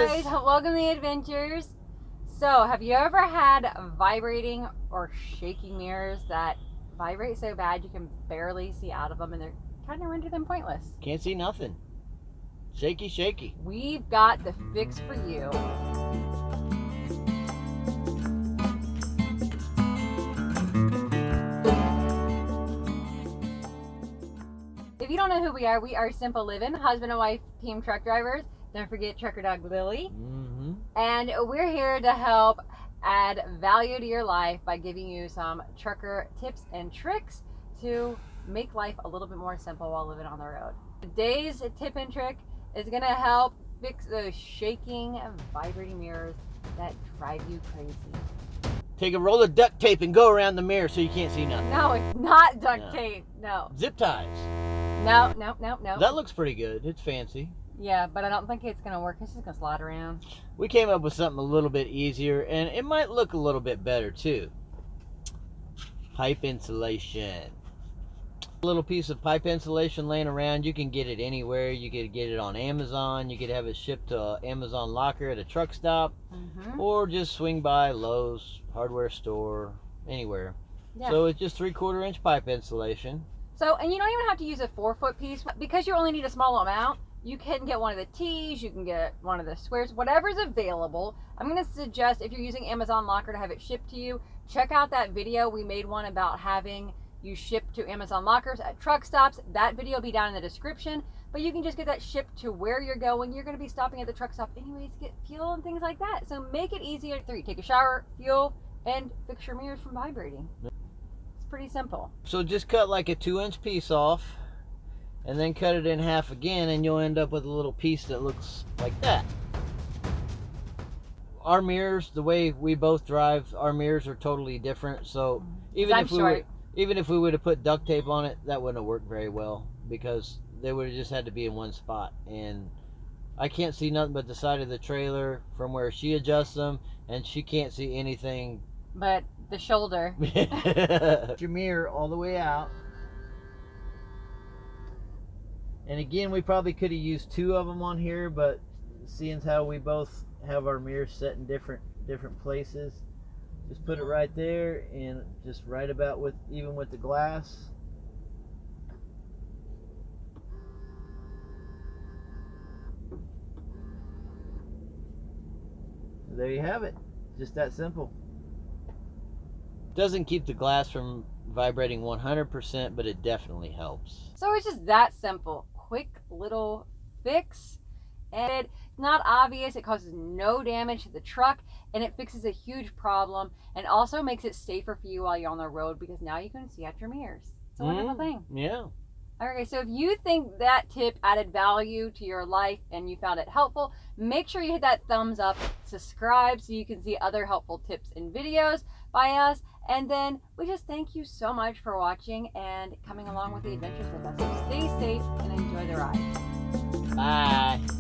guys. Welcome to the adventures. So, have you ever had vibrating or shaky mirrors that vibrate so bad you can barely see out of them and they're kind of render them pointless? Can't see nothing. Shaky, shaky. We've got the fix for you. If you don't know who we are Simple Livin, husband and wife team truck drivers. Don't forget trucker dog Lily. Mm-hmm. And we're here to help add value to your life by giving you some trucker tips and tricks to make life a little bit more simple while living on the road. Today's tip and trick is going to help fix those shaking and vibrating mirrors that drive you crazy. Take a roll of duct tape and go around the mirror so you can't see nothing. No, it's not duct tape. No. Zip ties. No. That looks pretty good. It's fancy. Yeah, but I don't think it's going to work. It's just going to slide around. We came up with something a little bit easier, and it might look a little bit better too. Pipe insulation. A little piece of pipe insulation laying around. You can get it anywhere. You could get it on Amazon. You could have it shipped to an Amazon locker at a truck stop, or just swing by Lowe's hardware store, anywhere. Yeah. So it's just 3/4 inch pipe insulation. So, and you don't even have to use a 4-foot piece because you only need a small amount. You can get one of the tees, you can get one of the squares, whatever's available. I'm going to suggest if you're using Amazon Locker to have it shipped to you, check out that video. We made one about having you shipped to Amazon Lockers at truck stops. That video will be down in the description, but you can just get that shipped to where you're going. You're going to be stopping at the truck stop anyways to get fuel and things like that. So make it easier. 3, take a shower, fuel, and fix your mirrors from vibrating. It's pretty simple. So just cut like a 2-inch piece off, and then cut it in half again, and you'll end up with a little piece that looks like that. Our mirrors, the way we both drive, our mirrors are totally different. So even if we would have put duct tape on it, that wouldn't have worked very well because they would have just had to be in one spot. And I can't see nothing but the side of the trailer from where she adjusts them, and she can't see anything but the shoulder. Your mirror all the way out. And again, we probably could have used 2 of them on here, but seeing as how we both have our mirrors set in different places, just put it right there and just right about even with the glass. There you have it. Just that simple. Doesn't keep the glass from vibrating 100%, but it definitely helps. So it's just that simple. Quick little fix, and it's not obvious. It causes no damage to the truck, and it fixes a huge problem, and also makes it safer for you while you're on the road because now you can see out your mirrors. It's a wonderful thing. Yeah. Okay, so if you think that tip added value to your life and you found it helpful, make sure you hit that thumbs up, subscribe so you can see other helpful tips and videos by us. And then we just thank you so much for watching and coming along with the adventures with us. So stay safe and enjoy the ride. Bye.